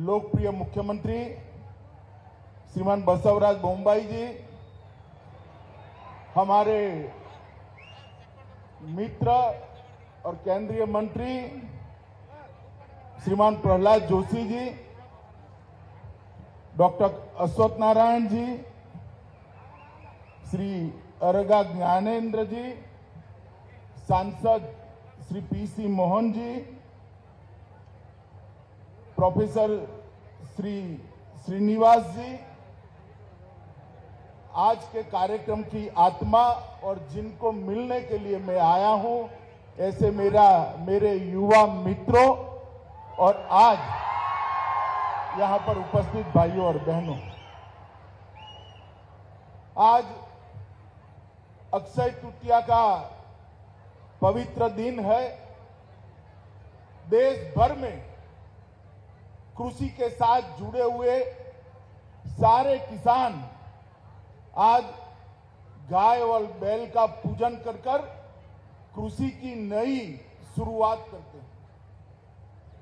लोकप्रिय मुख्यमंत्री श्रीमान बसवराज बोम्बाई जी, हमारे मित्र और केंद्रीय मंत्री श्रीमान प्रहलाद जोशी जी, डॉक्टर अश्वत्थ नारायण जी, श्री अरगा ज्ञानेन्द्र जी, सांसद श्री पीसी मोहन जी, प्रोफेसर श्री श्रीनिवास जी, आज के कार्यक्रम की आत्मा और जिनको मिलने के लिए मैं आया हूं, ऐसे मेरे युवा मित्रों और आज यहां पर उपस्थित भाइयों और बहनों, आज अक्षय तृतीया का पवित्र दिन है। देश भर में कृषि के साथ जुड़े हुए सारे किसान आज गाय और बैल का पूजन कर कृषि की नई शुरुआत करते हैं।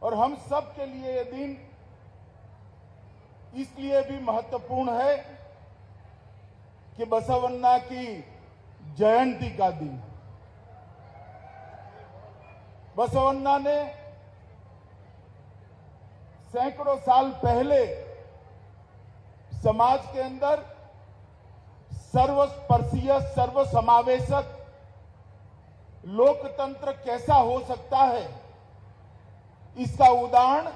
और हम सब के लिए यह दिन इसलिए भी महत्वपूर्ण है कि बसवन्ना की जयंती का दिन। बसवन्ना ने सैकड़ों साल पहले समाज के अंदर सर्वस्पर्शीय सर्वसमावेशक लोकतंत्र कैसा हो सकता है, इसका उदाहरण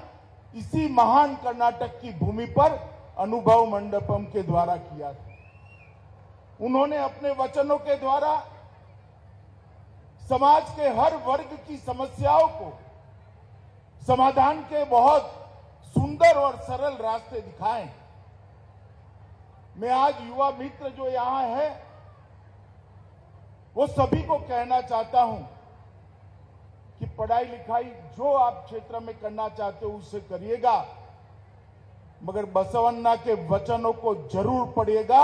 इसी महान कर्नाटक की भूमि पर अनुभव मंडपम के द्वारा किया था। उन्होंने अपने वचनों के द्वारा समाज के हर वर्ग की समस्याओं को समाधान के बहुत सुंदर और सरल रास्ते दिखाए। मैं आज युवा मित्र जो यहां है, वो सभी को कहना चाहता हूं कि पढ़ाई लिखाई जो आप क्षेत्र में करना चाहते हो उससे करिएगा, मगर बसवन्ना के वचनों को जरूर पढ़िएगा।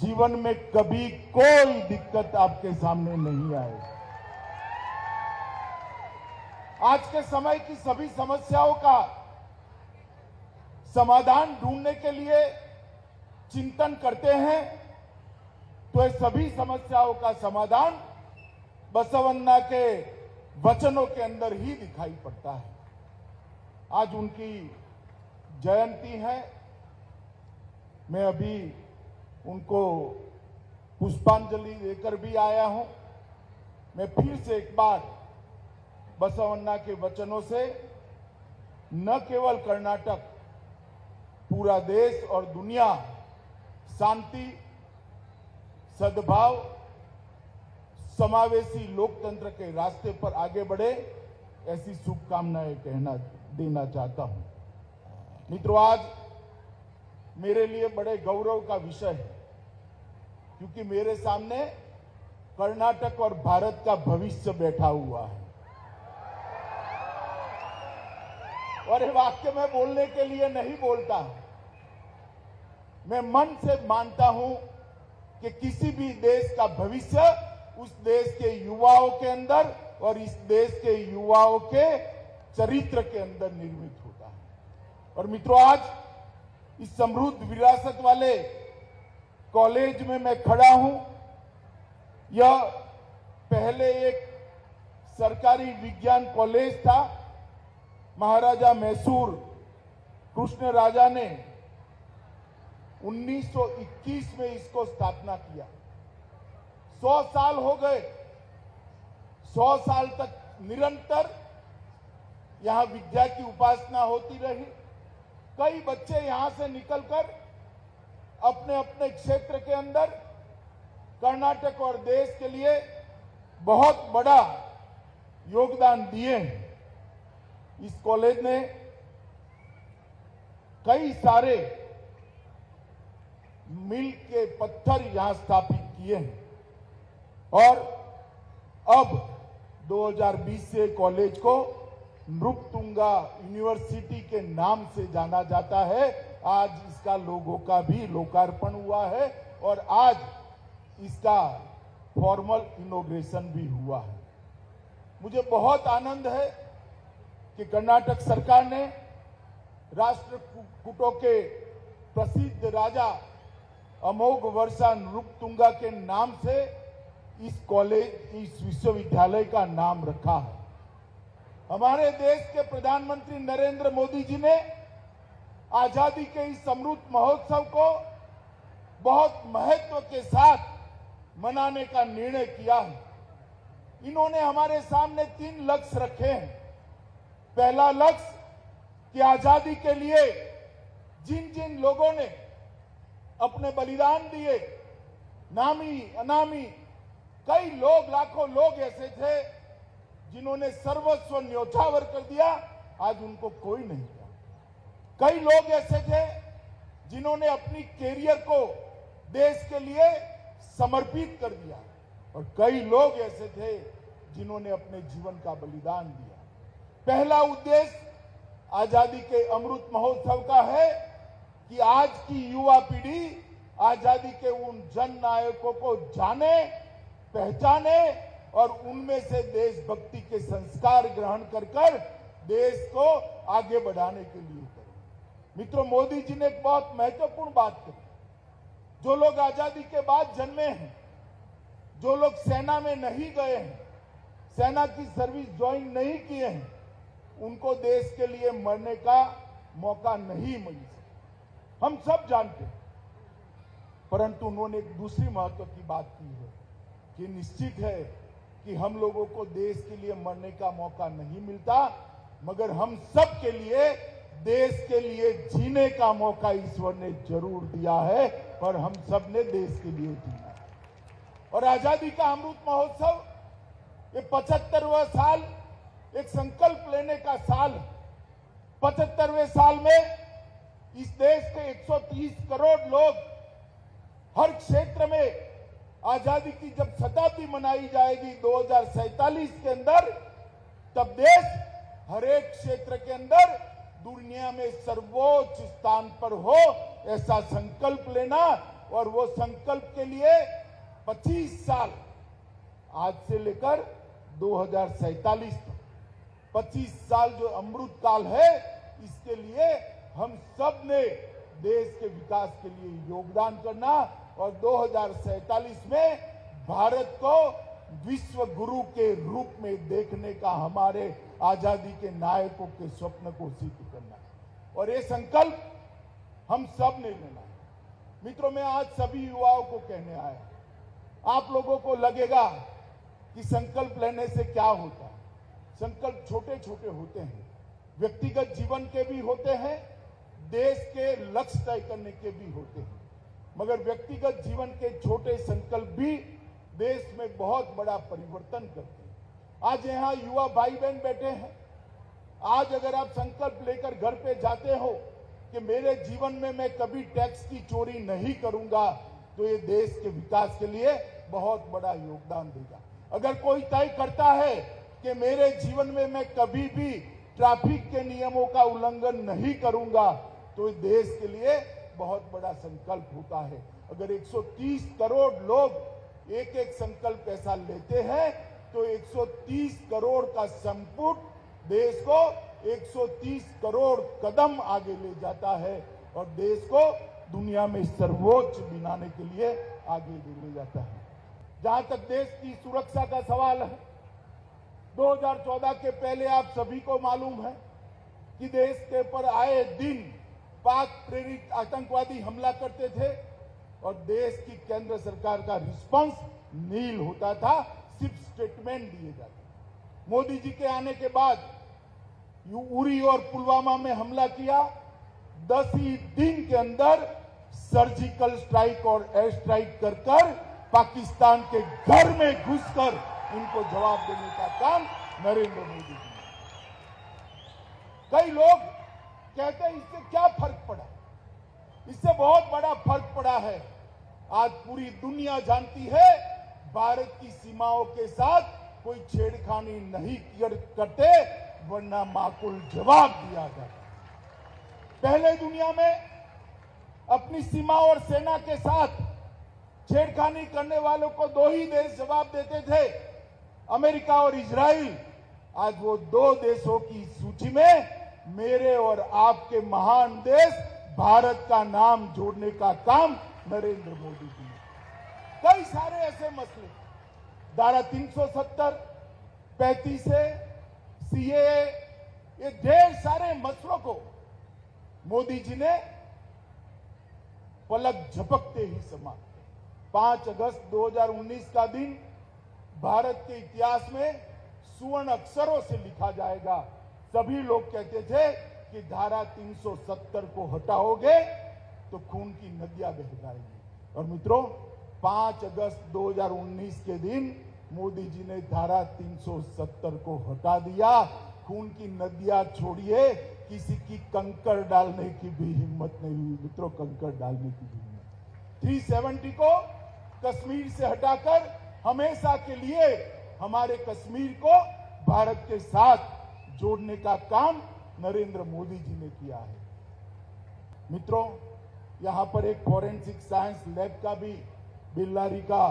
जीवन में कभी कोई दिक्कत आपके सामने नहीं आएगी। आज के समय की सभी समस्याओं का समाधान ढूंढने के लिए चिंतन करते हैं, तो ये सभी समस्याओं का समाधान बसवन्ना के वचनों के अंदर ही दिखाई पड़ता है। आज उनकी जयंती है। मैं अभी उनको पुष्पांजलि देकर भी आया हूं। मैं फिर से एक बार बसवन्ना के वचनों से न केवल कर्नाटक, पूरा देश और दुनिया शांति, सद्भाव, समावेशी लोकतंत्र के रास्ते पर आगे बढ़े, ऐसी शुभकामनाएं देना चाहता हूं। मित्रों, आज मेरे लिए बड़े गौरव का विषय है, क्योंकि मेरे सामने कर्नाटक और भारत का भविष्य बैठा हुआ है। और ये वाक्य मैं बोलने के लिए नहीं बोलता, मैं मन से मानता हूं कि किसी भी देश का भविष्य उस देश के युवाओं के अंदर और इस देश के युवाओं के चरित्र के अंदर निर्मित होता है। और मित्रों, आज इस समृद्ध विरासत वाले कॉलेज में मैं खड़ा हूं। यह पहले एक सरकारी विज्ञान कॉलेज था। महाराजा मैसूर कृष्ण राजा ने 1921 में इसको स्थापना किया। 100 साल हो गए। 100 साल तक निरंतर यहां विद्या की उपासना होती रही। कई बच्चे यहां से निकलकर अपने अपने क्षेत्र के अंदर कर्नाटक और देश के लिए बहुत बड़ा योगदान दिए हैं। इस कॉलेज ने कई सारे मील के पत्थर यहां स्थापित किए हैं और अब 2020 से कॉलेज को नृपतुंगा यूनिवर्सिटी के नाम से जाना जाता है। आज इसका लोगो का भी लोकार्पण हुआ है और आज इसका फॉर्मल इनॉग्रेशन भी हुआ है। मुझे बहुत आनंद है कि कर्नाटक सरकार ने राष्ट्रकूटों के प्रसिद्ध राजा अमोघ वर्षा नृपतुंगा के नाम से इस विश्वविद्यालय का नाम रखा है। हमारे देश के प्रधानमंत्री नरेंद्र मोदी जी ने आजादी के इस अमृत महोत्सव को बहुत महत्व के साथ मनाने का निर्णय किया है। इन्होंने हमारे सामने 3 लक्ष्य रखे हैं। पहला लक्ष्य कि आजादी के लिए जिन जिन लोगों ने अपने बलिदान दिए, नामी अनामी कई लोग, लाखों लोग ऐसे थे जिन्होंने सर्वस्व न्योछावर कर दिया, आज उनको कोई नहीं था। कई लोग ऐसे थे जिन्होंने अपनी कैरियर को देश के लिए समर्पित कर दिया और कई लोग ऐसे थे जिन्होंने अपने जीवन का बलिदान दिया। पहला उद्देश्य आजादी के अमृत महोत्सव का है कि आज की युवा पीढ़ी आजादी के उन जन नायकों को जाने, पहचाने और उनमें से देशभक्ति के संस्कार ग्रहण कर देश को आगे बढ़ाने के लिए करे। मित्रों, मोदी जी ने एक बहुत महत्वपूर्ण बात कही। जो लोग आजादी के बाद जन्मे हैं, जो लोग सेना में नहीं गए हैं, सेना की सर्विस ज्वाइन नहीं किए हैं, उनको देश के लिए मरने का मौका नहीं मिल सकता। हम सब जानते हैं, परंतु उन्होंने एक दूसरी महत्व की बात की है कि निश्चित है कि हम लोगों को देश के लिए मरने का मौका नहीं मिलता, मगर हम सब के लिए देश के लिए जीने का मौका ईश्वर ने जरूर दिया है और हम सब ने देश के लिए जीना है। और आजादी का अमृत महोत्सव ये 75वां साल एक संकल्प लेने का साल है। 75वें साल में इस देश के 130 करोड़ लोग हर क्षेत्र में आजादी की जब शताब्दी मनाई जाएगी 2047 के अंदर, तब देश हर एक क्षेत्र के अंदर दुनिया में सर्वोच्च स्थान पर हो, ऐसा संकल्प लेना। और वो संकल्प के लिए 25 साल आज से लेकर 2047 तक 25 साल जो अमृत काल है, इसके लिए हम सब ने देश के विकास के लिए योगदान करना और 2047 में भारत को विश्व गुरु के रूप में देखने का हमारे आजादी के नायकों के स्वप्न को सिद्ध करना है। और ये संकल्प हम सब ने लेना है। मित्रों, मैं आज सभी युवाओं को कहने आया, आप लोगों को लगेगा कि संकल्प लेने से क्या होता है। संकल्प छोटे छोटे होते हैं, व्यक्तिगत जीवन के भी होते हैं, देश के लक्ष्य तय करने के भी होते हैं, मगर व्यक्तिगत जीवन के छोटे संकल्प भी देश में बहुत बड़ा परिवर्तन करते हैं। आज यहाँ युवा भाई बहन बैठे हैं। आज अगर आप संकल्प लेकर घर पे जाते हो कि मेरे जीवन में मैं कभी टैक्स की चोरी नहीं करूंगा, तो ये देश के विकास के लिए बहुत बड़ा योगदान देगा। अगर कोई तय करता है कि मेरे जीवन में मैं कभी भी ट्रैफिक के नियमों का उल्लंघन नहीं करूंगा, तो देश के लिए बहुत बड़ा संकल्प होता है। अगर 130 करोड़ लोग एक एक संकल्प ऐसा लेते हैं, तो 130 करोड़ का संपुट देश को 130 करोड़ कदम आगे ले जाता है और देश को दुनिया में सर्वोच्च बनाने के लिए आगे ले जाता है। जहां तक देश की सुरक्षा का सवाल है, 2014 के पहले आप सभी को मालूम है कि देश के ऊपर आए दिन पाक प्रेरित आतंकवादी हमला करते थे और देश की केंद्र सरकार का रिस्पांस नील होता था, सिर्फ स्टेटमेंट दिए जाते। मोदी जी के आने के बाद उरी और पुलवामा में हमला किया, 10 ही दिन के अंदर सर्जिकल स्ट्राइक और एयर स्ट्राइक कर पाकिस्तान के घर में घुसकर उनको जवाब देने का काम नरेंद्र मोदी जी ने। कई लोग कहते हैं इससे क्या फर्क पड़ा, इससे बहुत बड़ा फर्क पड़ा है। आज पूरी दुनिया जानती है भारत की सीमाओं के साथ कोई छेड़खानी नहीं करते, वरना माकूल जवाब दिया जाता। पहले दुनिया में अपनी सीमा और सेना के साथ छेड़खानी करने वालों को 2 ही देश जवाब देते थे, अमेरिका और इजराइल। आज वो 2 देशों की सूची में मेरे और आपके महान देश भारत का नाम जोड़ने का काम नरेंद्र मोदी जी ने। कई सारे ऐसे मसले, धारा 370, 35 से सीएए, ये ढेर सारे मसलों को मोदी जी ने पलक झपकते ही समाप्त किया। 5 अगस्त 2019 का दिन भारत के इतिहास में स्वर्ण अक्षरों से लिखा जाएगा। सभी लोग कहते थे कि धारा 370 को हटाओगे तो खून की नदियां बह जाएंगी। और मित्रों, 5 अगस्त 2019 के दिन मोदी जी ने धारा 370 को हटा दिया। खून की नदियां छोड़िए, किसी की कंकड़ डालने की भी हिम्मत नहीं हुई मित्रों, कंकड़ डालने की भी हिम्मत। 370 को कश्मीर से हटाकर हमेशा के लिए हमारे कश्मीर को भारत के साथ जोड़ने का काम नरेंद्र मोदी जी ने किया है। मित्रों, यहां पर एक फॉरेंसिक साइंस लैब का भी बेल्लारी का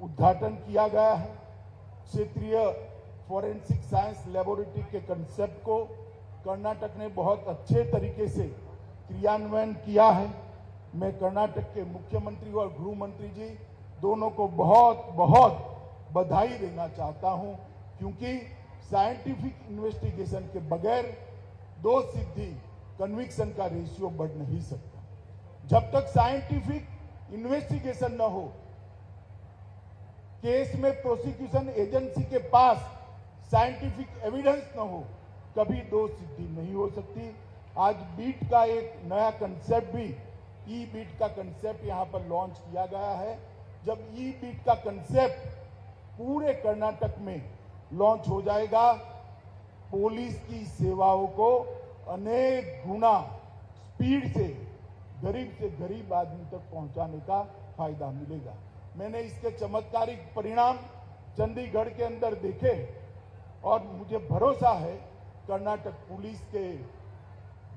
उद्घाटन किया गया है। क्षेत्रीय फॉरेंसिक साइंस लेबोरेटरी के कंसेप्ट को कर्नाटक ने बहुत अच्छे तरीके से क्रियान्वयन किया है। मैं कर्नाटक के मुख्यमंत्री और गृह मंत्री जी दोनों को बहुत बहुत बधाई देना चाहता हूं, क्योंकि साइंटिफिक इन्वेस्टिगेशन के बगैर 2 सिद्धि कन्विक्शन का रेशियो बढ़ नहीं सकता। जब तक साइंटिफिक इन्वेस्टिगेशन न हो, केस में प्रोसिक्यूशन एजेंसी के पास साइंटिफिक एविडेंस न हो, कभी 2 सिद्धि नहीं हो सकती। आज बीट का एक नया कंसेप्ट भी, ई बीट का कंसेप्ट यहां पर लॉन्च किया गया है। जब ई बीट का कंसेप्ट पूरे कर्नाटक में लॉन्च हो जाएगा, पुलिस की सेवाओं को अनेक गुना स्पीड से गरीब आदमी तक पहुंचाने का फायदा मिलेगा। मैंने इसके चमत्कारिक परिणाम चंडीगढ़ के अंदर देखे और मुझे भरोसा है कर्नाटक पुलिस के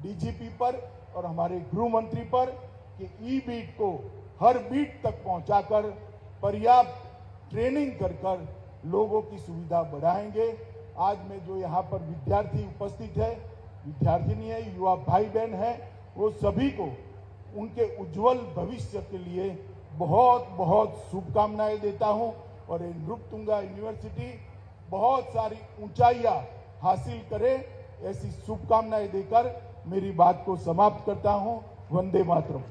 डीजीपी पर और हमारे गृह मंत्री पर कि ई बीट को हर बीट तक पहुंचाकर पर्याप्त ट्रेनिंग कर लोगों की सुविधा बढ़ाएंगे। आज में जो यहाँ पर विद्यार्थी उपस्थित है, विद्यार्थिनी है, युवा भाई बहन है, वो सभी को उनके उज्जवल भविष्य के लिए बहुत बहुत शुभकामनाएं देता हूं। और ये नृपतुंगा यूनिवर्सिटी बहुत सारी ऊंचाइयां हासिल करे, ऐसी शुभकामनाएं देकर मेरी बात को समाप्त करता हूं। वंदे मातरम।